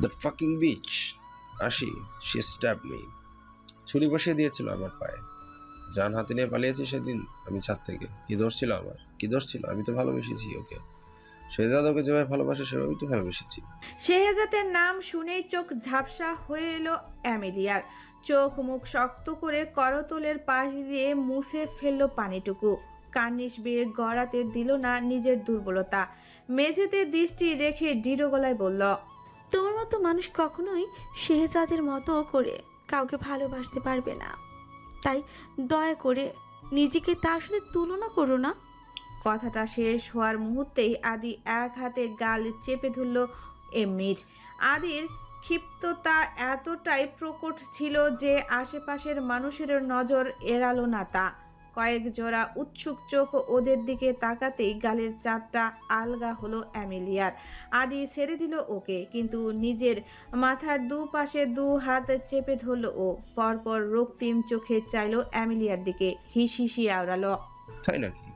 That fucking beach. আসি, she stab me. ছুরি বসিয়ে দিয়েছিল আমার পায়ে। জান হাতে নিয়ে পালিয়েছি সেদিন আমি ছাদ থেকে। কি দোষ ছিল আমার? কি দোষ ছিল? আমি তো ভালোবেসেছি ওকে। শেহজাদ ওকে যেভাবে ভালোবাসে সেভাবেই তো ভালোবেসেছি। শেহজাদের নাম শুনেই চোখ ঝাপসা হয়ে এলো অ্যামেলিয়ার। চোখ মুখ শক্ত করে করতলের পাশ দিয়ে মুছে ফেললো পানিটুকু। কার্নিশ বেয়ে গড়াতে দিল না নিজের দুর্বলতা। মেঝেতে দৃষ্টি রেখে দৃঢ় গলায় বলল, তোমার মতো মানুষ কখনোই শেহজাদের মতো করে কাউকে ভালোবাসতে পারবে না। তাই দয়া করে নিজেকে তার সাথে তুলনা করো না। কথাটা শেষ হওয়ার মুহূর্তেই আদি এক হাতে গাল চেপে ধরল এমনির। আদির ক্ষিপ্ততা এতটাই প্রকট ছিল যে আশেপাশের মানুষের নজর এড়ালো না তা। কয়েক জোড়া উৎসুক চোখ ওদের দিকে তাকাতেই গালের চাপটা আলগা হলো অ্যামেলিয়ার। আদি ছেড়ে দিল ওকে, কিন্তু নিজের মাথার দুপাশে দু হাত চেপে ধরল ও। পরপর রক্তিম চোখে চাইলো অ্যামেলিয়ার দিকে, হিস হিসি আওড়ালো, তাই নাকি?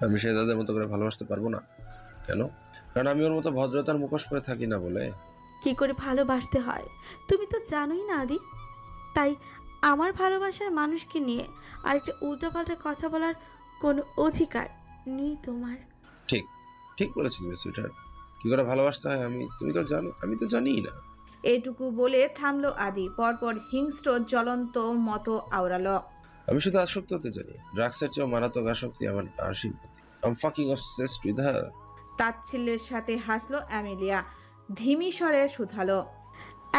আমি শেহজাদের মতো করে ভালোবাসতে পারবো না? কেন? কারণ আমি ওর মতো ভদ্রতার মুখোশ পরে থাকি না বলে। কি করে ভালোবাসতে হয় তুমি তো জানোই না আদি। তাই আমার ভালোবাসার মানুষকে নিয়ে আরেকটা উল্টোপাল্টা কথা বলার কোনো অধিকার নেই তোমার। ঠিক, ঠিক বলেছি তুমি সুইটার। কি করে ভালোবাসতে হয় তুমি তো জানো, আমি তো জানিই না। এটুকু বলে থামলো আদি। পরপর হিংস্র জ্বলন্ত মতো আওড়ালো, আমি শুধু আসক্ত হতে জানি। ড্রাগসের চেয়েও মারাত্মক আসক্তি আমার আরশির প্রতি। I am fucking obsessed with her. তাচ্ছিল্যের সাথে হাসলো অ্যামেলিয়া। ধিমি স্বরে শুধালো,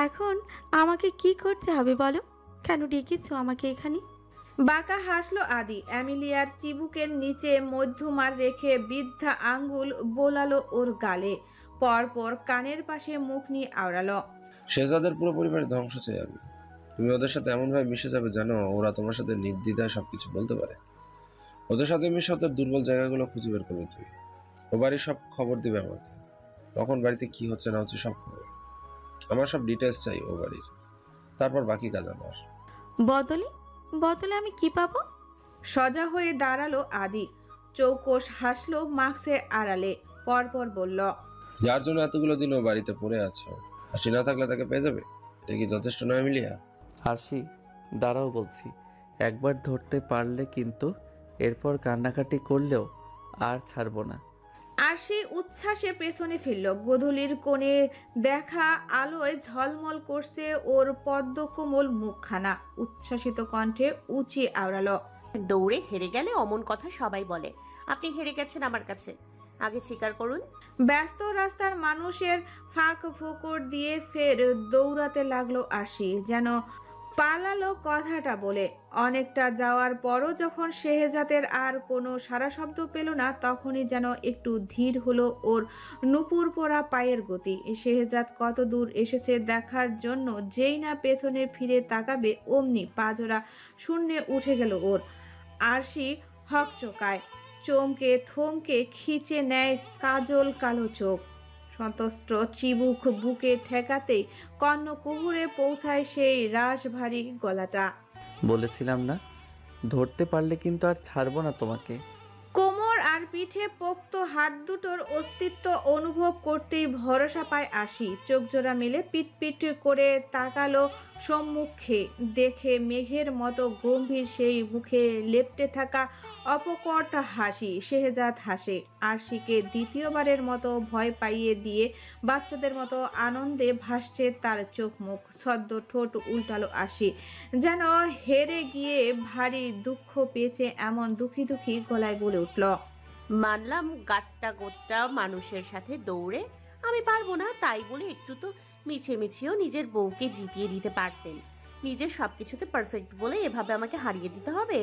এখন আমাকে কি করতে হবে বলো? কেন ডেকেছো আমাকে এখানে? বাঁকা হাসলো আদি। অ্যামেলিয়ার চিবুকের নিচে মধ্যমার রেখে বৃদ্ধা আঙ্গুল বোলালো ওর গালে। পরপর কানের পাশে মুখ নিয়ে আওড়ালো, শেহজাদের পুরো পরিবারের ধ্বংস চাই আমি। তুমি ওদের সাথে এমন ভাবে মিশে যাবে জানো ওরা তোমার সাথে নির্দ্বিধায় সবকিছু বলতে পারে। ওদের সাথে মিশে ওদের দুর্বল জায়গাগুলো খুঁজে বের করবে তুমি। ও বাড়ির সব খবর দিবে আমাকে। তখন বাড়িতে কি হচ্ছে না হচ্ছে সব খবর। আমার সব ডিটেলস চাই ও বাড়ির। তারপর বাকি কাজ আমার। বদলে বদলে আমি কি পাবো? সজা হয়ে দাঁড়ালো আদি। চৌকস হাসলো মাস্কের আড়ালে। পরপর বলল, যার জন্য এতগুলো দিন ও বাড়িতে পড়ে আছো, হাসি না থাকলে তাকে পেয়ে যাবে। এটা কি যথেষ্ট নয় মিলিয়া? আরশি, দাঁড়াও বলছি। একবার ধরতে পারলে কিন্তু এরপর কান্নাকাটি করলেও আর ছাড়বো না। আর সেই উচ্ছ্বাসে পেছনে ফিরল। গোধূলির কোণে দেখা আলোয় ঝলমল করছে ওর পদ্মকোমল মুখখানা। উচ্ছ্বাসিত কণ্ঠে উঁচিয়ে আওড়ালো, দৌড়ে হেরে গেলে অমন কথা সবাই বলে। আপনি হেরে গেছেন আমার কাছে, আগে স্বীকার করুন। ব্যস্ত রাস্তার মানুষের ফাঁক ফোকর দিয়ে ফের দৌড়াতে লাগলো আশি, যেন পালালো কথাটা বলে। অনেকটা যাওয়ার পরও যখন শেহজাদের আর কোনো সারা শব্দ পেল না, তখনই যেন একটু ধীর হলো ওর নুপুর পরা পায়ের গতি। শেহজাদ কত দূর এসেছে দেখার জন্য যেই না পেছনে ফিরে তাকাবে, অমনি পাজোড়া শূন্যে উঠে গেল ওর। আরশি হকচকায়, চমকে থমকে খিচে নেয় কাজল কালো চোখ। সন্তস্ত্র চিবুক বুকে ঠেকাতেই কর্ণকুহুরে পৌঁছায় সেই রাশ ভারী গলাটা। বলেছিলাম না, ধরতে পারলে কিন্তু আর ছাড়বো না তোমাকে। কোমর আর পিঠে পোক্ত হাত দুটোর অস্তিত্ব অনুভব করতেই ভরসা পায় আশি। চোখ জোড়া মেলে পিট পিট করে তাকালো সম্মুখে। দেখে মেঘের মতো গম্ভীর সেই মুখে লেপ্টে থাকা অপকট হাসি। শেহজাদ হাসে। আরশিকে দ্বিতীয়বারের মতো ভয় পাইয়ে দিয়ে বাচ্চাদের মতো আনন্দে ভাসছে তার চোখ মুখ। সদ্য ঠোঁট উল্টালো আশি, যেন হেরে গিয়ে ভারী দুঃখ পেয়েছে এমন দুঃখী দুঃখী গলায় বলে উঠল, মানলাম গাট্টা গোট্টা মানুষের সাথে দৌড়ে আমি পারবো না, তাই বলে একটু তো মিছে মিছিয়েও নিজের বউকে জিতিয়ে দিতে পারতেন। নিজের সবকিছুতে পারফেক্ট বলে এভাবে আমাকে হারিয়ে দিতে হবে?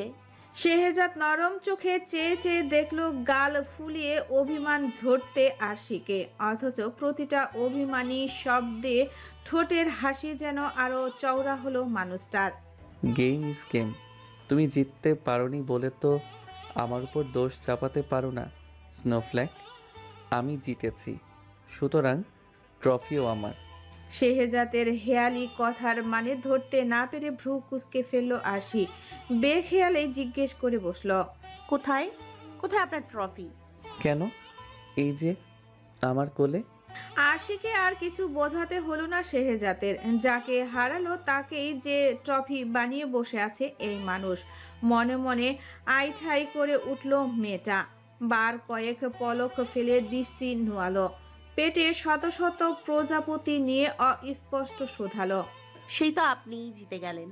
শেহজাদ নরম চোখে চেয়ে চেয়ে দেখলো গাল ফুলিয়ে অভিমান ঝরতে আরশিকে। অথচ প্রতিটা অভিমানী শব্দে ঠোঁটের হাসি যেন আরো চওড়া হলো মানুষটার। Game is game. তুমি জিততে পারোনি বলে তো আমার উপর দোষ চাপাতে পারো না স্নোফ্ল্যাক। আমি জিতেছি, সুতরাং ট্রফিও আমার। শেহজাদের হেয়ালি কথার মানে ধরতে না পেরে ভ্রু কুঁচকে ফেললো আরশি। বেখেয়ালে জিজ্ঞেস করে বসল, কোথায় কোথায় আপনার ট্রফি? কেন? এই যে আমার কোলে। আশিকে আর কিছু বোঝাতে হলো না শেহজাদের। যাকে হারালো তাকেই যে ট্রফি বানিয়ে বসে আছে এই মানুষ। মনে মনে আইঠাই করে উঠল মেয়েটা। বার কয়েক পলক ফেলে দৃষ্টি নোয়ালো। পেটে শত শত প্রজাপতি নিয়ে অস্পষ্ট শোধালো। সেই তো আপনিই জিতে গেলেন।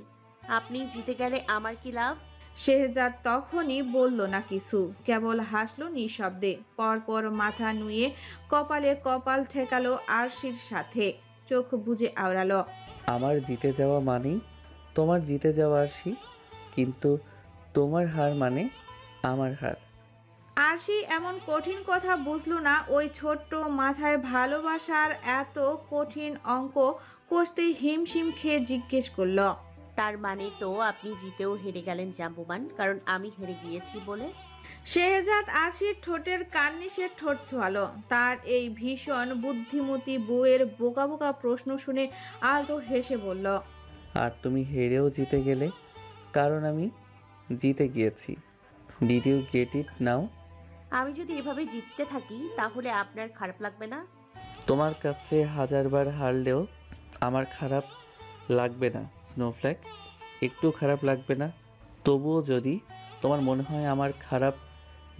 আপনি জিতে গেলে আমার কি লাভ? শেহজাদ তখনই বলল না কিছু, কেবল হাসলো নিঃশব্দে। পরপর মাথা নুয়ে কপালে কপাল ঠেকালো আরশির সাথে। চোখ বুজে আওড়ালো। আমার জিতে যাওয়া মানেই তোমার জিতে যাওয়া আরশি, কিন্তু তোমার হার মানে আমার হার। আরশি এমন কঠিন কথা বুঝলো না। ওই ছোট্ট মাথায় ভালোবাসার এত কঠিন অঙ্ক কষতে হিমশিম খেয়ে জিজ্ঞেস করলো। তার মানে তো আপনি জিতেও হেরে গেলেন জাম্বুবান, কারণ আমি হেরে গিয়েছি বলে। শেহজাদ আরশির ঠোঁটের কার্নিশে ঠোঁট ছোঁয়ালো। তার এই ভীষণ বুদ্ধিমতী বউয়ের বোকা বোকা প্রশ্ন শুনে আলতো হেসে বলল। আর তুমি হেরেও জিতে গেলে, কারণ আমি জিতে গিয়েছি। ডিড ইউ গেট ইট নাও? আমি যদি এভাবে জিততে থাকি তাহলে আপনার খারাপ লাগবে না? তোমার কাছে হাজারবার হারলেও আমার খারাপ লাগবে না স্নোফ্ল্যাক, একটু খারাপ লাগবে না। তবুও যদি তোমার মনে হয় আমার খারাপ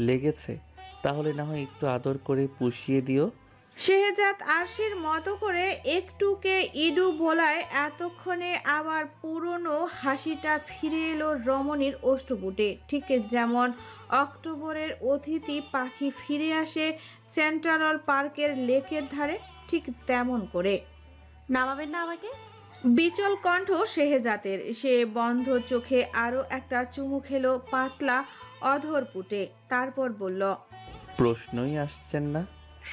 লেগেছে, তাহলে না হয় একটু আদর করে পুষিয়ে দিও। শেহজাদ আরশির মতো করে একটুকে ইডু বলায় এতক্ষণে আবার পুরনো হাসিটা ফিরে এলো রমণীর ওষ্ঠপুটে। ঠিক যেমন অক্টোবরের অতিথি পাখি ফিরে আসে সেন্ট্রাল পার্কের লেকের ধারে, ঠিক তেমন করে। নামাবেন না আমাকে? বিচল কণ্ঠ শেহজাদের। সে বন্ধ চোখে আরো একটা চুমু খেলো পাতলা অধর পুটে। তারপর বলল। প্রশ্নই আসছেন না?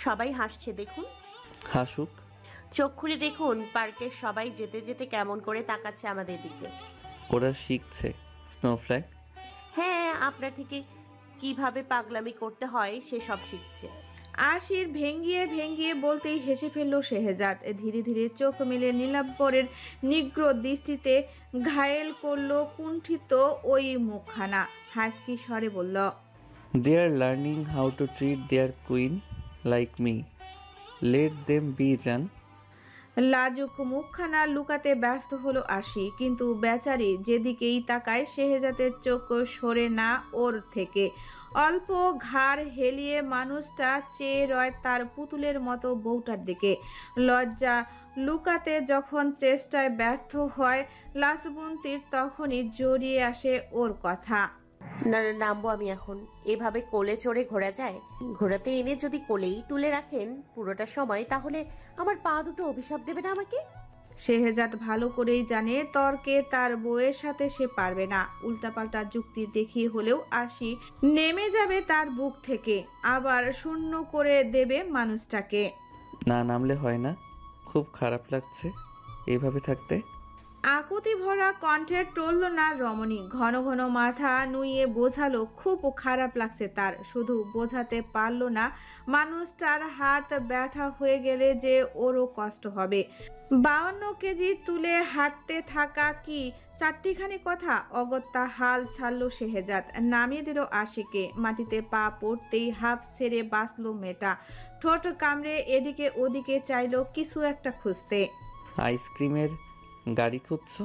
সবাই হাসছে দেখুন। হাসুক। চোখ খুলে দেখুন পার্কের সবাই যেতে যেতে কেমন করে তাকাচ্ছে আমাদের দিকে। ওরা শিখছে স্নোফ্ল্যাক। হ্যাঁ, আপনার থেকে কিভাবে পাগলামি করতে হয় সে সব শিখছে। আরশির ভেঙ্গিয়ে ভেঙ্গিয়ে বলতেই হেসে ফেলল শেহজাদ। ধীরে ধীরে চোখ মেলে নীলাম্বরের নিগ্র দৃষ্টিতে ঘায়েল করলো কুণ্ঠিত ওই মুখখানা। হাসকি স্বরে বলল। They are learning how to treat their queen like me, let them be জান। লাজুক মুখখানা লুকাতে ব্যস্ত হলো আরশি, কিন্তু বেচারি যেদিকেই তাকায় শেহজাদের চোখ সরে না ওর থেকে। অল্প ঘাড় হেলিয়ে মানুষটা চেয়ে রয় তার পুতুলের মতো বউটার দিকে। লজ্জা লুকাতে যখন চেষ্টায় ব্যর্থ হয় লাসবন্তির, তখনই জড়িয়ে আসে ওর কথা। না না, নামবো আমি এখন? এভাবে কোলে চড়ে ঘোরা যায়? ঘোরাতে এনে যদি কোলেই তুলে রাখেন পুরোটা সময়, তাহলে আমার পা দুটো অভিশাপ দেবে না আমাকে? শেহজাদ ভালো করেই জানে তর্কে তার বউয়ের সাথে সে পারবে না। উল্টাপাল্টা যুক্তি দেখিয়ে হলেও আরশি নেমে যাবে তার বুক থেকে, আবার শূন্য করে দেবে মানুষটাকে। না নামলে হয় না, খুব খারাপ লাগছে এইভাবে থাকতে। আকুতি ভরা কণ্ঠে টলল না রমণী। ঘন ঘন মাথা নুইয়ে বোঝালো খুব খারাপ লাগছে তার। শুধু বোঝাতে পারল না মানুষটার হাত ব্যথা হয়ে গেলে যে ওরও কষ্ট হবে। 52 কেজি তুলে হাঁটতে থাকা কি চারটিখানি কথা? অগত্যা হাল ছাড়ল শেহজাদ। নামিয়ে দিল আশিকে। মাটিতে পা পড়তেই হাফ ছেড়ে বাঁচল মেয়েটা। ঠোঁট কামড়ে এদিকে ওদিকে চাইলো কিছু একটা খুঁজতে। আইসক্রিমের গাড়ি খুঁজছো?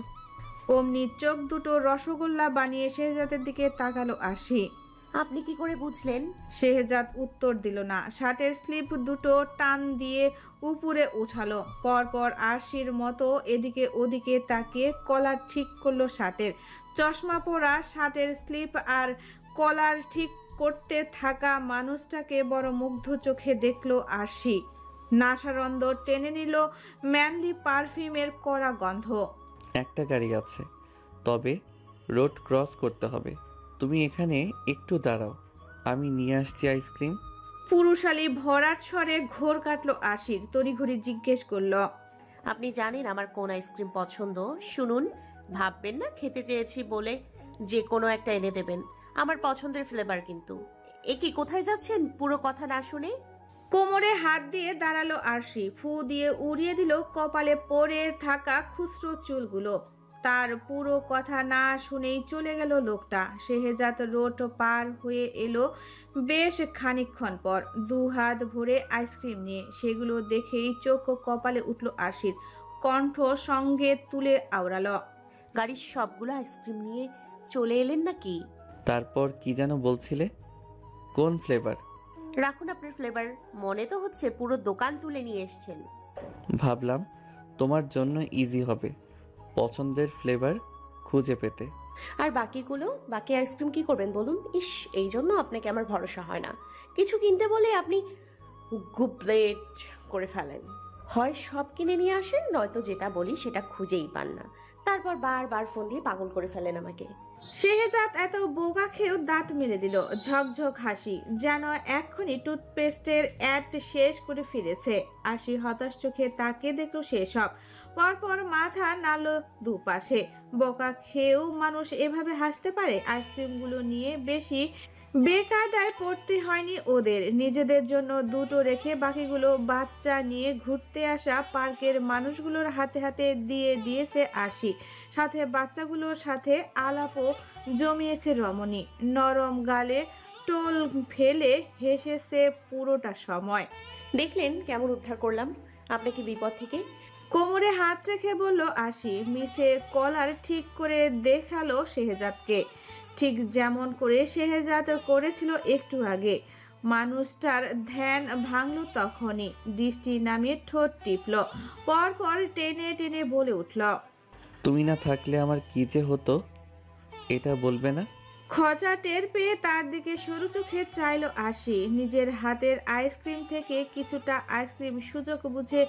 অমনি চোখ দুটো রসগোল্লা বানিয়ে শেহজাদের দিকে তাকালো আশি। আপনি কি করে বুঝলেন? শেহজাদ উত্তর দিল না। শার্টের স্লিপ দুটো টান দিয়ে উপরে উঠালো। পরপর আরশির মতো এদিকে ওদিকে তাকিয়ে কলার ঠিক করলো শার্টের। চশমা পরা শার্টের স্লিপ আর কলার ঠিক করতে থাকা মানুষটাকে বড় মুগ্ধ চোখে দেখলো আরশি। নাসারন্দ টেনে নিল ম্যানলি পারফিউমের কড়া গন্ধ। একটা গাড়ি আছে, তবে রোড ক্রস করতে হবে। তুমি এখানে একটু দাঁড়াও, আমি নিয়ে আসছি আইসক্রিম। পুরুষালী ভরাট স্বরে ঘোর কাটলো আশির। তড়িঘড়ি জিজ্ঞেস করলো। আপনি জানেন আমার কোন আইসক্রিম পছন্দ? শুনুন, ভাববেন না খেতে চেয়েছি বলে যে কোনো একটা এনে দেবেন। আমার পছন্দের ফ্লেভার কিন্তু। এ কি, কোথায় যাচ্ছেন পুরো কথা না শুনে? কোমরে হাত দিয়ে দাঁড়ালো আরশি। ফু দিয়ে উড়িয়ে দিল কপালে পড়ে থাকা খুচরো চুলগুলো। তার পুরো কথা না শুনেই চলে গেল লোকটা। শেহজাদ রোড পার হয়ে এলো বেশ খানিকক্ষণ পর 2 হাত ভরে আইসক্রিম নিয়ে সেগুলো দেখেই চোখ কপালে উঠল আরশির। কণ্ঠ সঙ্গে তুলে আওড়ালো। গাড়ির সবগুলো আইসক্রিম নিয়ে চলে এলেন নাকি? তারপর কি যেন বলছিলে? কোন ফ্লেভার? রাখুন আপনার ফ্লেভার। মনে তো হচ্ছে পুরো দোকান তুলে নিয়ে এসেছেন। ভাবলাম তোমার জন্য ইজি হবে পছন্দের ফ্লেভার খুঁজে পেতে। আর বাকি আইসক্রিম কি করবেন বলুন? ইস, এই জন্য আপনাকে আমার ভরসা হয় না। কিছু কিনতে বলে আপনি গুবলেট করে ফেলেন। হয় সব কিনে নিয়ে আসেন, নয়তো যেটা বলি সেটা খুঁজেই পান না। তারপর বারবার ফোন দিয়ে পাগল করে ফেলেন আমাকে। শেহজাদ এত বোকা খেয়েও দাঁত মেলে দিল। ঝকঝক হাসি, যেন এক্ষুনি টুথপেস্টের অ্যাড শেষ করে ফিরেছে। আরশি হতাশ চোখে তাকিয়ে দেখল সেসব, পরপর মাথা নাড়ল দুপাশে। বোকা খেয়েও মানুষ এভাবে হাসতে পারে? আইসক্রিমগুলো নিয়ে বেশি বেকায়দায় পড়তে হয়নি ওদের। নিজেদের জন্য দুটো রেখে বাকিগুলো বাচ্চা নিয়ে ঘুরতে আসা পার্কের মানুষগুলোর হাতে হাতে দিয়ে দিয়েছে আরশি। সাথে বাচ্চাগুলোর সাথে আলাপও জমিয়েছে রমণী। নরম গালে টোল ফেলে হেসেছে পুরোটা সময়। দেখলেন কেমন উদ্ধার করলাম আপনাকে বিপদ থেকে? কোমরে হাত রেখে বলল আরশি। মিসে কলার ঠিক করে দেখালো শেহজাদকে, ঠিক যেমন করে শেহজাদ করেছিল একটু আগে। মানুষটার ধ্যান ভাঙল তখনই। দৃষ্টি নামিয়ে ঠোঁট টিপল, পরপর টেনে টেনে বলে উঠল, তুমি না থাকলে আমার কি যে হতো এটা বলবে না? খচা টের পেয়ে তার দিকে সরু চোখে চাইল আরশি। নিজের হাতের আইসক্রিম থেকে কিছুটা আইসক্রিম সুযোগ বুঝে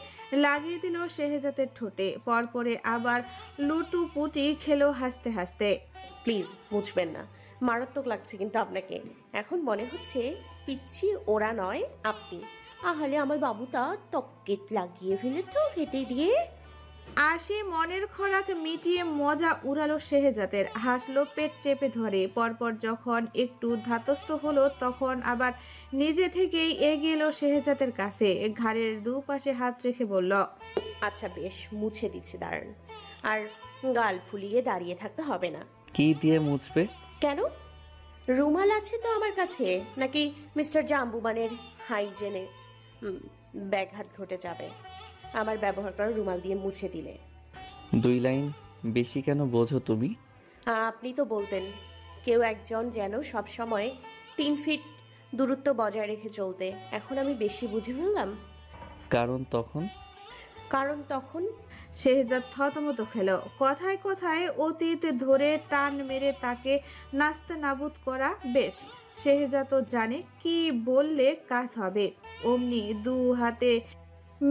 লাগিয়ে দিল শেহজাদের ঠোঁটে। পরপরে আবার লুটুপুটি খেলো হাসতে হাসতে। প্লিজ বুঝবেন না, মারাত্মক লাগছে কিন্তু আপনাকে। এখন মনে হচ্ছে পিচ্ছি ওরা নয় আপনি। আহলে আমার বাবুটা তককেট লাগিয়ে ফেলে তো কেটে দিয়ে। আরশি মনের খোরাক মিটিয়ে মজা উড়ালো শেহজাদের। হাসলো পেট চেপে ধরে। পরপর যখন একটু ধাতস্থ হলো তখন আবার নিজে থেকেই এগিয়ে এলো শেহজাদের কাছে। ঘাড়ের দুপাশে হাত রেখে বলল, আচ্ছা বেশ, মুছে দিচ্ছি, দাঁড়ান। আর গাল ফুলিয়ে দাঁড়িয়ে থাকতে হবে না। কি দিয়ে মুছবে? কেন? রুমাল আছে তো আমার কাছে। নাকি মিস্টার জাম্বুবানের হাইজেনে ব্যাঘাত ঘটে যাবে আমার ব্যবহার করা রুমাল দিয়ে মুছে দিলে? 2 লাইন বেশি কেন বোঝো তুমি? আপনি তো বলতেন কেউ একজন যেন সব সময় 3 ফিট দূরত্ব বজায় রেখে চলতে। এখন আমি বেশি বুঝে ফেললাম। কারণ তখন শেহজাদ থতমত খেল। কথায় কথায় অতীত ধরে টান মেরে তাকে নাস্তা নাবুদ করা বেশ। শেহজাদ তো জানে কি বললে কাজ হবে। অমনি 2 হাতে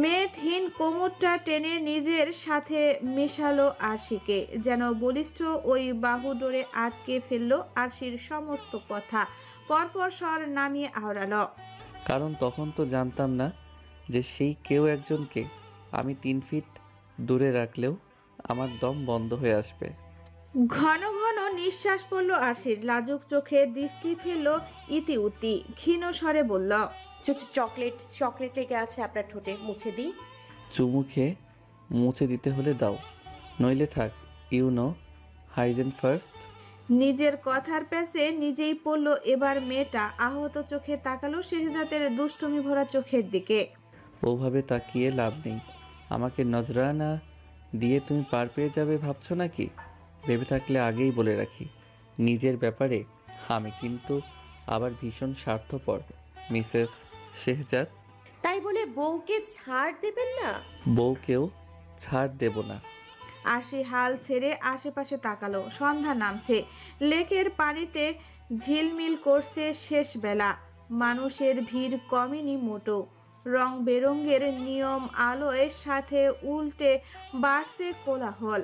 মেদহীন কোমরটা টেনে নিজের সাথে মেশালো আরশিকে। যেন বলিষ্ঠ ওই বাহু ডোরে আটকে ফেললো আরশির সমস্ত কথা। পরপর স্বর নামিয়ে আওড়ালো, কারণ তখন তো জানতাম না যে সেই কেউ একজনকে আমি 3 ফিট দূরে রাখলেও আমার দম বন্ধ হয়ে আসবে। ঘন ঘন নিঃশ্বাস পড়ল আরশির। লাজুক চোখে দৃষ্টি ফেলল ইতিউতি। ক্ষীণ স্বরে বলল, চকলেট লেগে আছে আপনার ঠোঁটে, মুছে দিই? চুমু খেয়ে মুছে দিতে হলে দাও, নইলে থাক। Hygiene first. নিজের কথার প্যাচে নিজেই পড়ল এবার মেয়েটা। আহত চোখে তাকালো শেহজাদের দুষ্টুমি ভরা চোখের দিকে। ওভাবে তাকিয়ে লাভ নেই। আমাকে নজরানা দিয়ে তুমি পার পেয়ে যাবে ভাবছো নাকি? ভেবে থাকলে আগেই বলে রাখি, নিজের ব্যাপারে আমি কিন্তু আবার ভীষণ স্বার্থপর মিসেস শেহজাদ। তাই বলে বউকে ছাড় দেবেন না? বউকেও ছাড় দেব না। আরশি হাল ছেড়ে আশেপাশে তাকালো। সন্ধ্যা নামছে। লেকের পানিতে ঝিলমিল করছে শেষ বেলা। মানুষের ভিড় কমেনি মোটো। রং বেরঙের নিয়ম আলোয় সাথে উল্টে বাড়ছে কোলাহল।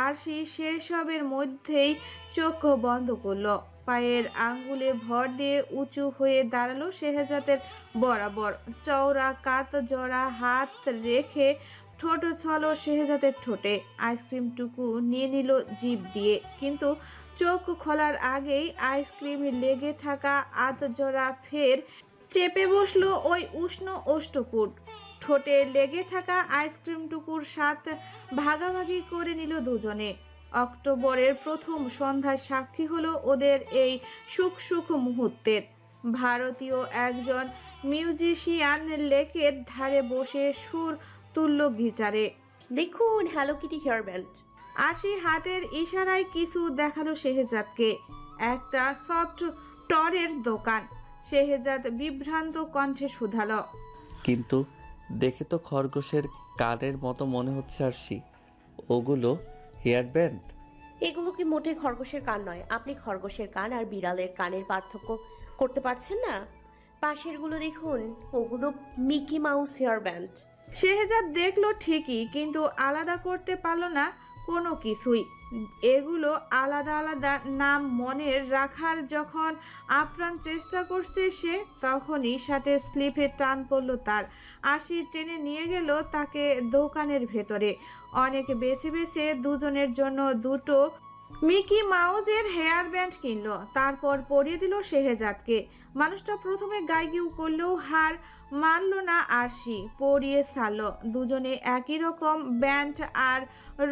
আরশি সেসবের মধ্যেই চোখ বন্ধ করলো। পায়ের আঙ্গুলে ভর দিয়ে উঁচু হয়ে দাঁড়ালো শেহজাদের বরাবর। চওড়া কাত জোড়া হাত রেখে ঠোঁট ছলো শেহজাদের ঠোঁটে। আইসক্রিমটুকু নিয়ে নিল জিভ দিয়ে, কিন্তু চোখ খোলার আগেই আইসক্রিম লেগে থাকা আধজোড়া ফের চেপে বসলো ওই উষ্ণ ওষ্ঠপুট। ঠোঁটে লেগে থাকা আইসক্রিমটুকুর স্বাদ ভাগাভাগি করে নিল দুজনে। অক্টোবরের প্রথম সন্ধ্যায় সাক্ষী হলো ওদের এই সুখ মুহূর্তের। ভারতীয় একজন মিউজিশিয়ান লেকের ধারে বসে সুর তুলল গিটারে। দেখুন হ্যালো কিটি হেয়ার ব্যান্ড। আশি হাতের ইশারায় কিছু দেখালো শেহজাদকে। একটা সফট টরের দোকান। শেহজাদ বিভ্রান্ত কণ্ঠে শুধালো, কিন্তু দেখে তো খরগোশের কানের মতো মনে হচ্ছে আরশি। ওগুলো হেয়ার ব্যান্ড? এগুলো কি মোটে খরগোশের কান নয়। আপনি খরগোশের কান আর বিড়ালের কানের পার্থক্য করতে পারছেন না? পাশেরগুলো দেখুন, ওগুলো Mickey Mouse hair band. Shehzad দেখলো ঠিকই, কিন্তু আলাদা করতে পারল না কোনো কিছুই। এগুলো আলাদা আলাদা নাম মনে রাখার যখন আপ্রাণ চেষ্টা করছে সে, তখনই শার্টের স্লিপে টান পড়ল তার। আশি টেনে নিয়ে গেল তাকে দোকানের ভেতরে। অনেক বেছে বেছে দুজনের জন্য দুটো মিকি মাউজের হেয়ার ব্যান্ড কিনলো, তারপর পরিয়ে দিল শেহজাদকে। মানুষটা প্রথমে গাইগিউ করলেও হার মানল না আরশি, পরিয়ে ছাড়ল। দুজনে একই রকম ব্যান্ড আর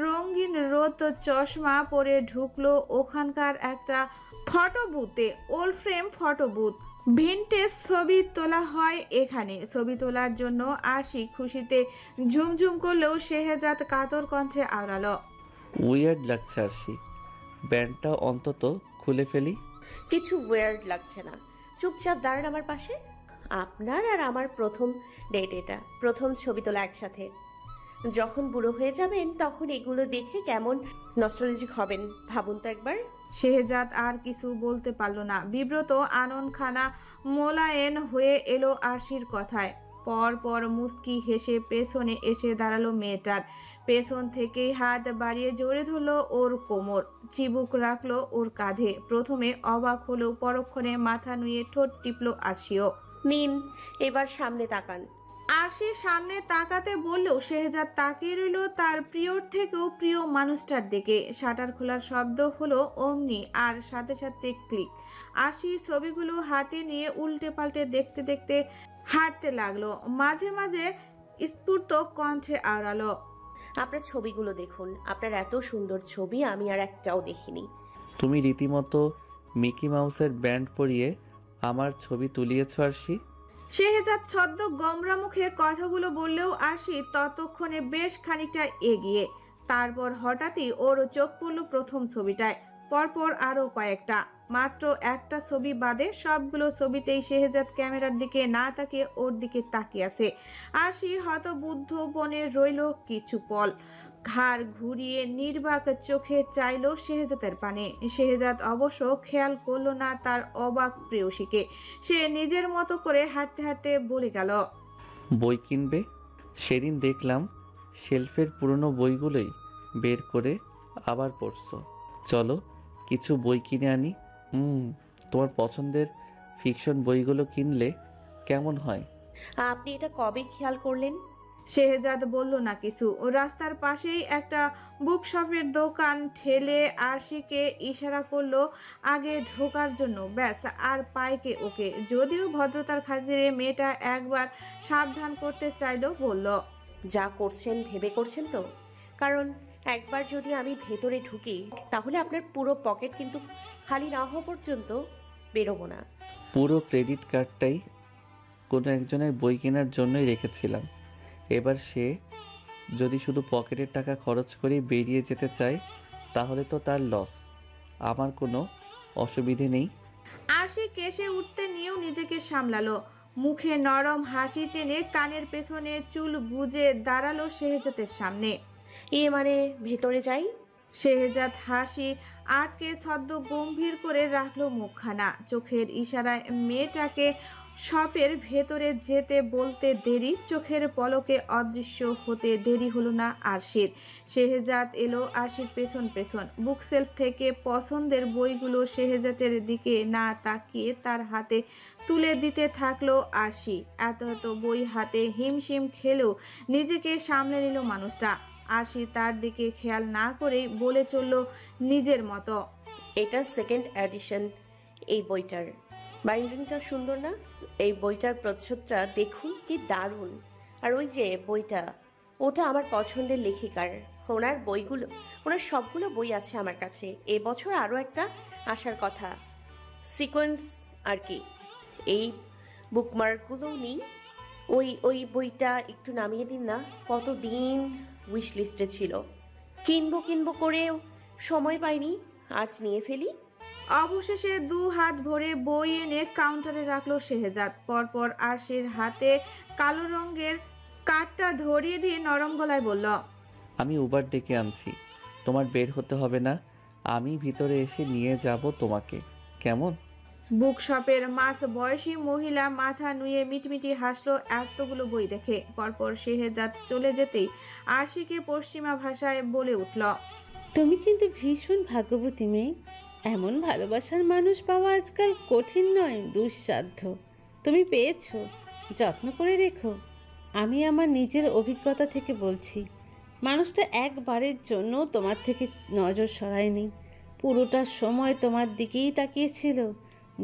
রঙিন রোদ চশমা পরে ঢুকলো ওখানকার একটা ফটো বুথে। Old frame photo booth. Vintage ছবি তোলা হয় এখানে। ছবি তোলার জন্য আরশি খুশিতে ঝুমঝুম করলেও শেহজাদ কাতর কণ্ঠে আওড়ালো, উইয়ার্ড লাগছে আরশি, ব্যান্ডটা অন্তত খুলে ফেলি। কিছু ওয়ার্ড লাগছে না, চুপচাপ দাঁড়ান আমার পাশে। আপনার আর আমার প্রথম ডেট এটা, প্রথম ছবি তোলা একসাথে। যখন বুড়ো হয়ে যাবেন তখন এগুলো দেখে কেমন নস্টালজিক হবেন ভাবুন তো একবার। শেহজাদ আর কিছু বলতে পারল না। বিব্রত আনন খানা মোলায়েন হয়ে এলো আরশির কথায়। পর পর মুস্কি হেসে পেছনে এসে দাঁড়ালো মেয়েটার। পেছন থেকেই হাত বাড়িয়ে জোরে ধরলো ওর কোমর, চিবুক রাখলো ওর কাঁধে। প্রথমে অবাক হলেও পরক্ষণে মাথা নুয়ে ঠোঁট টিপলো আরশিও। নিন, এবার সামনে তাকান। আরশি সামনে তাকাতে বললেও শেহজাদ তাকিয়ে রইল তার প্রিয়র থেকেও প্রিয় মানুষটার দিকে। শাটার খোলার শব্দ হলো অমনি, আর সাথে সাথে ক্লিক। আরশির ছবিগুলো হাতে নিয়ে উল্টে পাল্টে দেখতে দেখতে হাঁটতে লাগলো। মাঝে মাঝে স্ফুর্ত কণ্ঠে আওড়ালো, আপনার ছবিগুলো দেখুন। আপনার এত সুন্দর ছবি আমি আর একটাও দেখিনি। তুমি রীতিমতো মিকি মাউসের ব্যান্ড পরিয়ে আমার ছবি তুলিয়েছ আরশি। শেহজাদ ছদ্ম গমরা মুখে কথাগুলো বললেও আরশি ততক্ষণে বেশ খানিকটা এগিয়ে। তারপর হঠাৎই ওর চোখ পড়ল প্রথম ছবিটায়, পরপর আরো কয়েকটা। মাত্র একটা ছবি বাদে সবগুলো ছবিতেই শেহজাদ ক্যামেরার দিকে না তাকিয়ে ওর দিকে তাকিয়ে আছে। আরশি হতবুদ্ধ বনে রইল কিছু পল। ঘাড় ঘুরিয়ে নির্বাক চোখে চাইল শেহজাদের পানে। শেহজাদ অবশ্য খেয়াল করলো না তার অবাক প্রেয়সীকে। সে নিজের মতো করে হাঁটতে হাঁটতে বলে গেল, বই কিনবে? সেদিন দেখলাম শেলফের পুরনো বইগুলোই বের করে আবার পড়ছো। চলো কিছু বই কিনে আনি। তোমার পছন্দের ফিকশন বইগুলো কিনলে কেমন হয়? আপনি এটা কবে খেয়াল করলেন? শেহজাদ বলল না কিছু। রাস্তার পাশেই একটা বুকশপের দোকান ঠেলে আরশিকে ইশারা করলো আগে ঢোকার জন্য। ব্যাস, আর পাইকে ওকে। যদিও ভদ্রতার খাতিরে মেয়েটা একবার সাবধান করতে চাইলো, বলল, যা করছেন ভেবে করছেন তো? কারণ একবার যদি আমি ভেতরে ঢুকি তাহলে আপনার পুরো পকেট কিন্তু খালি না হওয়া পর্যন্ত বেরোবো না। পুরো ক্রেডিট কার্ডটাই কোনো একজনের বই কেনার জন্যই রেখেছিলাম। এবার সে যদি শুধু পকেটের টাকা খরচ করে বেরিয়ে যেতে চায় তাহলে তো তার লস। আমার কোনো অসুবিধে নেই। আরশি কেসে উঠতে নিয়েও নিজেকে সামলালো। মুখে নরম হাসি টেনে কানের পেছনে চুল গুজে দাঁড়ালো শেহজাদের সামনে। মানে ভেতরে যাই? শেহজাদ হাসি আটকে ছদ্ম গম্ভীর করে রাখলো মুখখানা। চোখের ইশারায় মেয়েটাকে শপের ভেতরে যেতে বলতে দেরি। চোখের পলকে অদৃশ্য হতে দেরি হলো না আরশির। শেহজাদ এলো আরশির পেছন পেছন। বুক সেলফ থেকে পছন্দের বইগুলো শেহজাদের দিকে না তাকিয়ে তার হাতে তুলে দিতে থাকলো আরশি। এত এত বই হাতে হিমশিম খেলেও নিজেকে সামলে নিল মানুষটা। আরশি তার দিকে খেয়াল না করেই বলে চলল নিজের মতো, এটা সেকেন্ড এডিশন এই বইটার। বাইন্ডিংটা সুন্দর না? এই বইটার প্রচ্ছদটা দেখুন কি দারুণ। আর ওই যে বইটা, ওটা আমার পছন্দের লেখিকার। ওনার সবগুলো বই আছে আমার কাছে। এবছর আরও একটা আসার কথা, সিকোয়েন্স আর কি। এই বুকমার্কগুলোও নিই। ওই বইটা একটু নামিয়ে দিন না, কতদিন উইশ লিস্টে ছিল, কিনবো করেও সময় পাইনি, আজ নিয়ে ফেলি। অবশেষে 2 হাত ভরে বই এনে কাউন্টারে রাখলো শেহজাদ। পরপর আরশির হাতে কালো রঙের কার্ডটা ধরিয়ে দিয়ে নরম গলায় বলল, আমি উবার ডেকে আনছি, তোমার বের হতে হবে না, আমি ভিতরে এসে নিয়ে যাব তোমাকে, কেমন? বুকশপের মাঝ বয়সী মহিলা মাথা নুয়ে মিটমিটি হাসলো এতগুলো বই দেখে। পরপর শেহজাদ চলে যেতেই আরশিকে পশ্চিমা ভাষায় বলে উঠল, তুমি কিন্তু ভীষণ ভাগ্যবতী মেয়ে। এমন ভালোবাসার মানুষ পাওয়া আজকাল কঠিন নয়, দুঃসাধ্য। তুমি পেয়েছো, যত্ন করে রেখো। আমি আমার নিজের অভিজ্ঞতা থেকে বলছি, মানুষটা একবারের জন্য তোমার থেকে নজর সরায়নি, পুরোটা সময় তোমার দিকেই তাকিয়েছিল।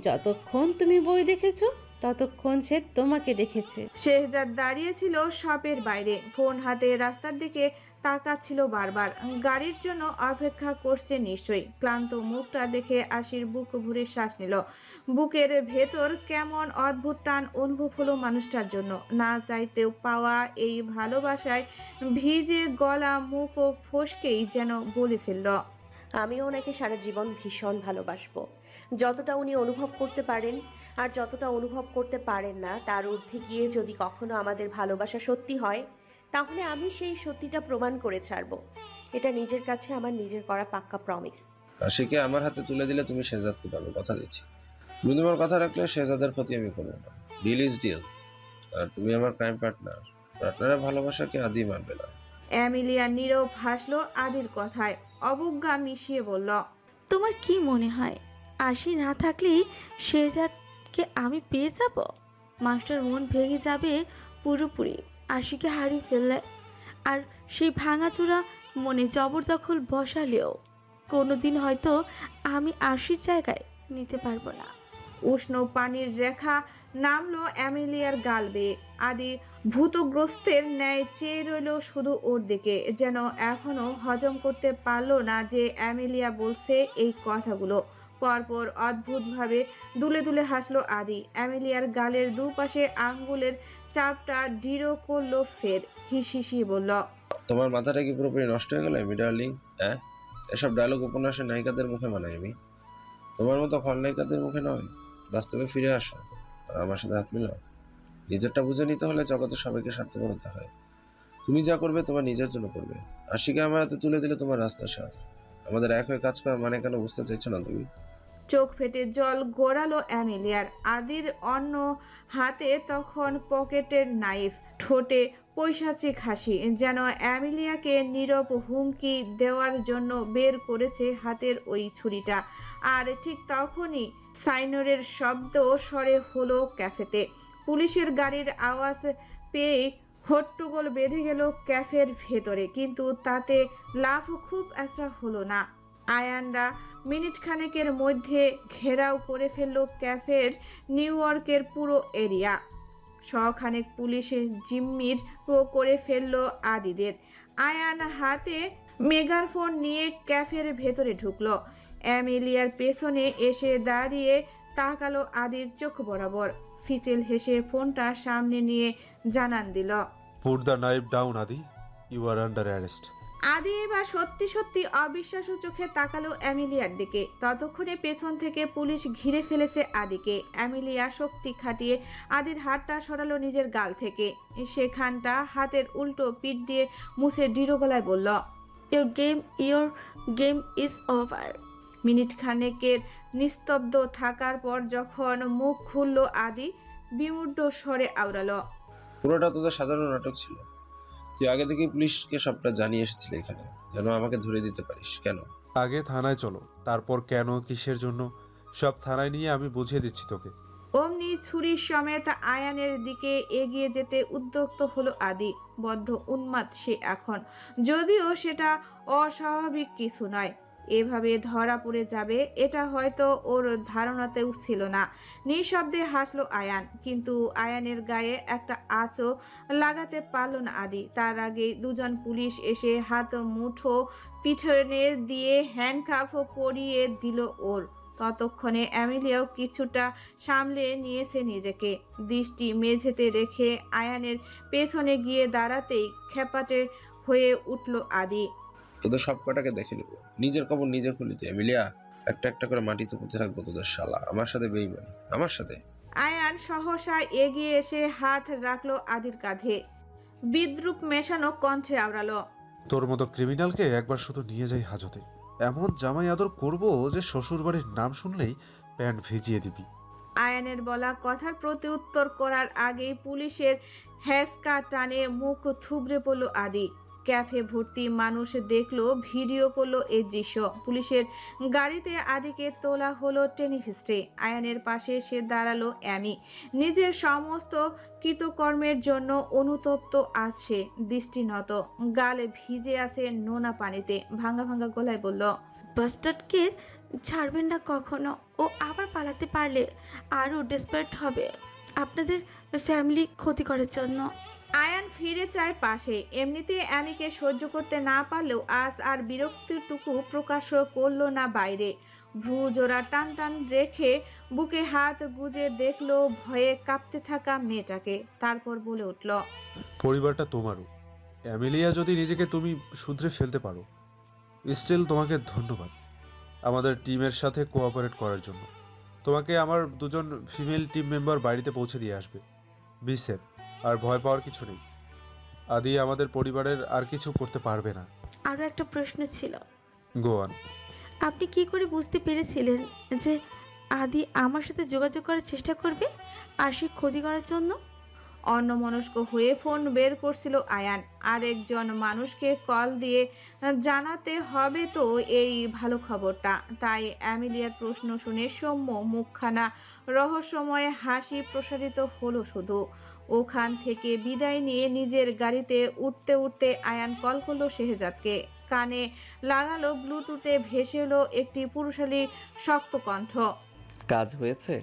যতক্ষণ তুমি বই দেখেছো ততক্ষণ সে তোমাকে দেখেছে। শেহজাদ দাঁড়িয়েছিল শপের বাইরে, ফোন হাতে রাস্তার দিকে তাকাচ্ছিল বারবার। গাড়ির জন্য অপেক্ষা করছে নিশ্চয়ই। ক্লান্ত মুখটা দেখে আশির বুক ভরে শ্বাস নিল। বুকের ভেতর কেমন অদ্ভুত টান অনুভব হলো মানুষটার জন্য। না চাইতেও পাওয়া এই ভালোবাসায় ভিজে গলা মুখ ও ফসকেই যেন বলে ফেলল, আমিও ওনাকে সারা জীবন ভীষণ ভালোবাসবো। যতটা উনি অনুভব করতে পারেন আর যতটা অনুভব করতে পারেন না তার ঊর্ধ্বে গিয়ে যদি কখনো আমাদের ভালোবাসা সত্যি হয়, তাহলে আমি সেই সত্যিটা প্রমাণ করে ছাড়বো। এটা নিজের কাছে আমার নিজের করা পাক্কা প্রমিস। আশিকে আমার হাতে তুলে দিলে তুমি শেহজাদকে পাবে, কথা দিচ্ছি। তুমি তোমার কথা রাখলে শেহজাদের ক্ষতি আমি করবো না। Deal is deal. আর তুমি আমার ক্রাইম পার্টনারের ভালোবাসাকে আদি মানবে না। অ্যামিলিয়া নীরব হাসলো আদির কথায়, অবজ্ঞা মিশিয়ে বলল, তোমার কি মনে হয় আশি না থাকলেই শেহজাদকে আমি পেয়ে যাব? মাস্টার মন ভেঙে যাবে পুরোপুরি আশিকে হারিয়ে ফেললে। আর সেই ভাঙাচোরা মনে জবরদখল বসালেও কোনোদিন হয়তো আমি আশির জায়গায় নিতে পারবো না। উষ্ণ পানির রেখা নামলো অ্যামিলিয়ার গাল বেয়ে। আদি ভূতগ্রস্তের ন্যায় চেয়ে রইল শুধু ওর দিকে, যেন এখনো হজম করতে পারলো না যে অ্যামিলিয়া বলছে এই কথাগুলো। পরপর অদ্ভুতভাবে দুলে দুলে হাসলো আদি। অ্যামিলিয়ার গালের দুপাশে আঙ্গুলের চাপটা দৃঢ় করলো ফের। হিসিয়ে বলল, তোমার মাথাটা কি পুরোপুরি নষ্ট হয়ে গেল এমি ডার্লিং? হ্যাঁ, এসব ডায়লগ উপন্যাসের নায়িকাদের মুখে মানায় আমি, তোমার মতো খলনায়িকাদের মুখে নয়। বাস্তবে ফিরে আসো আর আমার সাথে হাত মিলাও। নিজেরটা বুঝে নিতে হলে জগতে সবাইকে স্বার্থপর হতে হয়। তুমি যা করবে তোমার নিজের জন্য করবে। আশিকে আমার হাতে তুলে দিলে তোমার রাস্তা সাফ। আমাদের এক হয়ে কাজ করার মানে কেন বুঝতে চাইছো না তুমি? চোখ ফেটে জল গড়ালো অ্যামিলিয়ার। আদির অন্য হাতে তখন পকেটের নাইফ, ঠোঁটে পৈশাচিক হাসি, যেন অ্যামিলিয়াকে নীরব হুমকি দেওয়ার জন্য বের করেছে হাতের ওই ছুরিটা। আর ঠিক তখনই সাইনরের শব্দ স্বরে হলো ক্যাফেতে। পুলিশের গাড়ির আওয়াজ পেয়ে হট্টগোল বেঁধে গেল ক্যাফের ভেতরে, কিন্তু তাতে লাভ খুব একটা হলো না। আয়ানরা মিনিট খানেকের মধ্যে ঘেরাও করে ফেলল ক্যাফের নিউ ইয়র্কের পুরো এরিয়া। শখানেক পুলিশে জিম্মির করে ফেলল আদিদের। আয়ান হাতে মেগাফোন নিয়ে ক্যাফের ভেতরে ঢুকলো। অ্যামিলিয়ার পেছনে এসে দাঁড়িয়ে তাকালো আদির চোখ বরাবর। ফিচেল হেসে ফোনটা সামনে নিয়ে জানান দিল, Put the knife down, Adi. You are under arrest. আদি এবার সত্যি সত্যি অবিশ্বাস্য চোখে তাকালো অ্যামিলিয়ার দিকে। ততক্ষণে পেছন থেকে পুলিশ ঘিরে ফেলেছে আদিকে। অ্যামিলিয়া শক্তি খাটিয়ে আদির হাতটা সরালো নিজের গাল থেকে। সেখানটা হাতের উল্টো পিঠ দিয়ে মুছে দৃঢ় গলায় বলল, Your game is over. Minute খানেকের নিস্তব্ধ থাকার পর যখন মুখ খুলল আদি, বিমূঢ় স্বরে আওড়ালো, পুরোটা তোদের সাধারণ নাটক ছিল। তুই আগে থেকে পুলিশকে সবটা জানিয়ে এসেছিলি এখানে, যেন আমাকে ধরে দিতে পারিস। কেন? আগে থানায় চলো, তারপর কেন কিসের জন্য সব থানায় নিয়ে আমি বুঝিয়ে দিচ্ছি তোকে। অমনি ছুরির সমেত আয়ানের দিকে এগিয়ে যেতে উদ্যত হলো আদি। বদ্ধ উন্মাদ সে এখন, যদিও সেটা অস্বাভাবিক কিছু নয়। এভাবে ধরা পড়ে যাবে এটা হয়তো ওর ধারণাতেও ছিল না। নিঃশব্দে হাসলো আয়ান, কিন্তু আয়ানের গায়ে একটা আঁচও লাগাতে পারল না আদি। তার আগে দুজন পুলিশ এসে হাত মুঠো পিছনে দিয়ে হ্যান্ডকাফ পরিয়ে দিল ওর। ততক্ষণে অ্যামেলিয়াও কিছুটা সামলে নিয়েছে নিজেকে। দৃষ্টি মেঝেতে রেখে আয়ানের পেছনে গিয়ে দাঁড়াতেই খেপাটে হয়ে উঠল আদি। তোদের সব কটাকে দেখে নিব, নিজের কবর নিজে খুলিতে এমিলিয়া। একটা একটা করে মাটিতে পুঁতে রাখবো তোদের শালা। আমার সাথে বেইমানি, আমার সাথে। আয়ান সহসা এগিয়ে এসে হাত রাখলো আদির কাঁধে, বিদ্রুপ মেশানো কণ্ঠে আওড়ালো, তোর মতো ক্রিমিনালকে একবার শুধু নিয়ে যাই হাজতে, এমন জামাই আদর করবো যে শ্বশুর বাড়ির নাম শুনলেই প্যান্ট ভিজিয়ে দিবি। আয়ানের বলা কথার প্রতি উত্তর করার আগেই পুলিশের হ্যাসকা টানে মুখ থুবড়ে পড়ল আদি। ক্যাফে ভর্তি মানুষ দেখলো, ভিডিও করলো এই দৃশ্য। পুলিশের গাড়িতে আদিকে তোলা হলো টেনে হিস্ট্রে। আয়ানের পাশে এসে দাঁড়ালো অ্যামি। নিজের সমস্ত কৃতকর্মের জন্য অনুতপ্ত আছে, দৃষ্টিনত, গালে ভিজে আছে নোনা পানিতে। ভাঙা ভাঙা গলায় বলল, বাস্টার্ডকে ছাড়বেন না কখনো। ও আবার পালাতে পারলে আরও ডেসপারেট হবে আপনাদের ফ্যামিলি ক্ষতি করার জন্য। আয়ান ফিরে চায় পাশে। এমনিতে অ্যামিকে সহ্য করতে না পারলেও আজ আর বিরক্তিটুকু প্রকাশ করলো না বাইরে। ভ্রু জোড়া টান টান রেখে বুকে হাত গুজে দেখলো ভয়ে কাঁপতে থাকা মেয়েটাকে। তারপর বলে উঠল, পরিবারটা তোমারও। অ্যামেলিয়া, যদি নিজেকে তুমি শুধরে ফেলতে পারো, স্টিল তোমাকে ধন্যবাদ আমাদের টিমের সাথে কোঅপারেট করার জন্য। তোমাকে আমার দুজন ফিমেল টিম মেম্বার বাড়িতে পৌঁছে দিয়ে আসবে। বি সেফ, আর ভয় পাওয়ার কিছু নেই। আদি আমাদের পরিবারের আর কিছু করতে পারবে না। আরও একটা প্রশ্ন ছিল, গোয়ান। আপনি কি করে বুঝতে পেরেছিলেন যে আদি আমার সাথে যোগাযোগ করার চেষ্টা করবে আশির ক্ষতি করার জন্য? অন্যমনস্ক হয়ে ফোন বের করছিল আয়ান। আরেকজন মানুষকে কল দিয়ে জানাতে হবে তো এই ভালো খবরটা। তাই অ্যামেলিয়ার প্রশ্ন শুনে সৌম্য মুখখানা রহস্যময় হাসি প্রসারিত হলো শুধু। ওখান থেকে বিদায় নিয়ে নিজের গাড়িতে উঠতে উঠতে আয়ান কল করলো শেহজাদকে। কানে লাগালো ব্লুটুথে ভেসে এলো একটি পুরুষালী শক্ত কণ্ঠ। কাজ হয়েছে?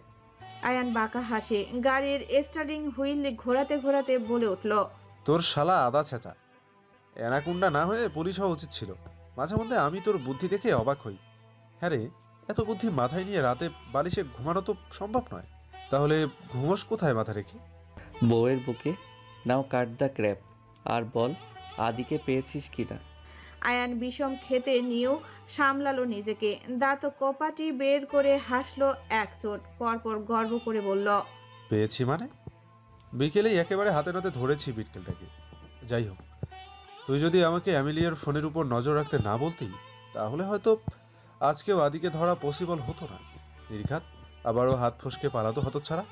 আয়ান বাঁকা হাসে, গাড়ির স্টারিং হুইল ঘোরাতে ঘোরাতে বলে উঠল, তোর শালা আদা ছেঁচা অ্যানাকুন্ডা না হয়ে পুলিশ হওয়া উচিত ছিল। মাঝে মধ্যে আমি তোর বুদ্ধি দেখে অবাক হই। হ্যাঁ রে, এত বুদ্ধি মাথায় নিয়ে রাতে বালিশে ঘুমানো তো সম্ভব নয়। তাহলে ঘুমোস কোথায় মাথা রেখে? বউয়ের বুকে। নাও কাট দ্য ক্র্যাপ আর বল আদিকে পেয়েছিস কিনা। আয়ান বিষম খেতে নিয়েও সামলালো নিজেকে। দাঁত কপাটি বের করে হাসলো এক চোট, পরপর গর্ব করে বলল, পেয়েছি মানে? বিকেলেই একেবারে হাতে নাতে ধরেছি বিটকেলটাকে। যাই হোক, তুই যদি আমাকে অ্যামেলিয়ার ফোনের উপর নজর রাখতে না বলতি, তাহলে হয়তো আজকেও আদিকে ধরা পসিবল হতো না। নির্ঘাত আবারও হাত ফসকে পালাতো হতচ্ছাড়া।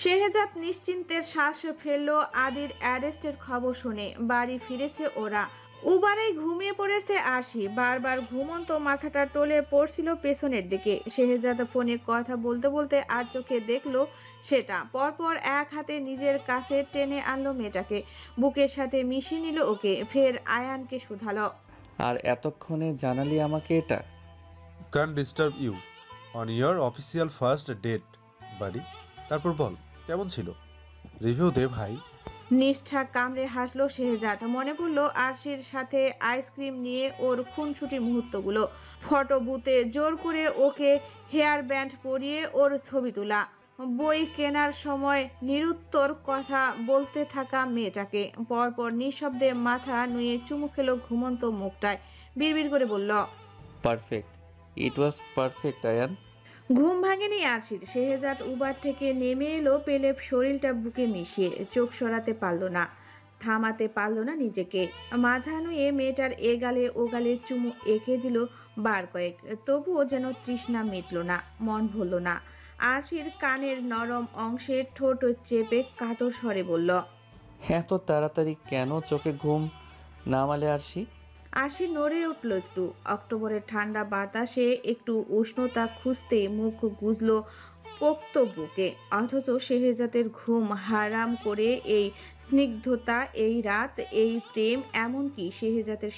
শেহজাদ নিশ্চিন্তের শ্বাস ফেললো আদির অ্যারেস্টের খবর শুনে। বাড়ি ফিরেছে ওরা। উবারেই ঘুমিয়ে পড়েছে আশি। বারবার ঘুমন্ত মাথাটা টলে পড়ছিল পেছনের দিকে। শেহজাদ ফোনে কথা বলতে বলতে আর চোখে দেখলো সেটা। পরপর এক হাতে নিজের কাছে টেনে আনলো মেয়েটাকে, বুকের সাথে মিশিয়ে নিল ওকে। ফের আয়ানকে শুধালো, আর এতক্ষণে জানালি আমাকে এটা? Can disturb you on your official first date বাড়ি। তারপর বল, কেমন ছিল? রিভিউ দে ভাই। নিষ্ঠা কামড়ে হাসলো শেহজাদ। মনে পড়লো আরশির সাথে আইসক্রিম নিয়ে ওর খুনসুটির মুহূর্তগুলো। ফটো বুথে জোর করে ওকে হেয়ার ব্যান্ড পরিয়ে ওর ছবি তোলা, বই কেনার সময় নিরুত্তর কথা বলতে থাকা মেয়েটাকে। পরপর নিঃশব্দে মাথা নুয়ে চুমু খেলো ঘুমন্ত মুখটায়। বিড়বিড় করে বলল, perfect, it was perfect Ayaan. ঘুম ভাঙেনি আরশির। শেহজাদ উবার থেকে নেমে এলো, পেলে শরীরটা বুকে মিশিয়ে। চোখ সরাতে পারল না, থামাতে পারল না নিজেকে। মাথা নুয়ে মেয়েটার এ গালে ও গালে চুমু এঁকে দিল বার কয়েক। তবুও যেন তৃষ্ণা মিটল না, মন ভরল না। আরশির কানের নরম অংশে ঠোঁট চেপে কাতর স্বরে বলল, এত তাড়াতাড়ি কেন চোখে ঘুম নামালে আরশি? আশি নড়ে উঠল একটু। অক্টোবরের ঠান্ডা বাতাসে একটু উষ্ণতা খুঁজতে মুখ গুজলো পোক্ত বুকে। অথচ শেহজাদের ঘুম হারাম করে এই স্নিগ্ধতা, এই রাত, এই প্রেম, এমনকি শেহজাদের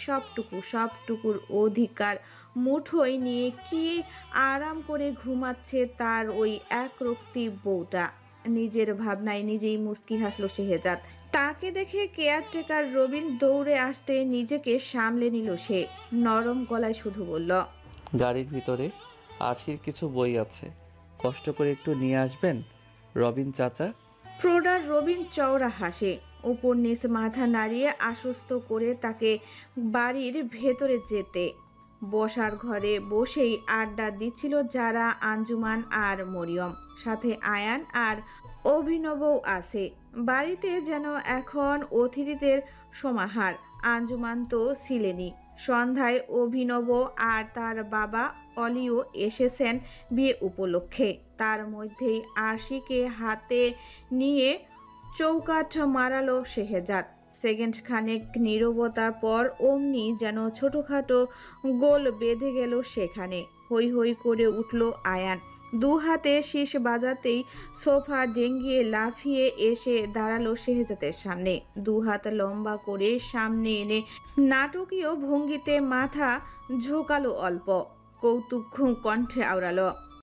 সবটুকুর অধিকার মুঠোয় নিয়ে কি আরাম করে ঘুমাচ্ছে তার ওই একরক্তি বউটা। নিজের ভাবনায় নিজেই মুচকি হাসলো শেহজাদ। তাকে দেখে কেয়ারটেকার রবিন দৌড়ে আসতে নিজেকে সামলে নিল সে। নরম গলায় শুধু বলল, গাড়ির ভিতরে আরশির কিছু বই আছে, কষ্ট করে একটু নিয়ে আসবেন রবিন চাচা। প্রৌঢ়ার রবিন চওড়া হাসে, উপর নিচ মাথা নাড়িয়ে আশ্বস্ত করে তাকে বাড়ির ভেতরে যেতে। বসার ঘরে বসেই আড্ডা দিচ্ছিল যারা, আঞ্জুমান আর মরিয়ম, সাথে আয়ান আর অভিনবও আছে। বাড়িতে যেন এখন অতিথিদের সমাহার। আঞ্জুমান তো ছিলেনই, সন্ধ্যায় অভিনব আর তার বাবা অলিও এসেছেন বিয়ে উপলক্ষে। তার মধ্যেই আরশিকে হাতে নিয়ে চৌকাঠ মারালো শেহজাদ। সেকেন্ড খানেক নীরবতার পর অমনি যেন ছোটখাটো গোল বেঁধে গেল সেখানে। হৈ হৈ করে উঠল আয়ান। দু হাতে শীষ বাজাতেই সোফা ডেঙ্গিয়ে লাফিয়ে এসে দাঁড়ালো শেহজাদের সামনে। দু হাত লম্বা করে সামনে এনে নাটকীয় ভঙ্গিতে মাথা ঝোঁকালো অল্প, কৌতুক কণ্ঠে আওড়ালো,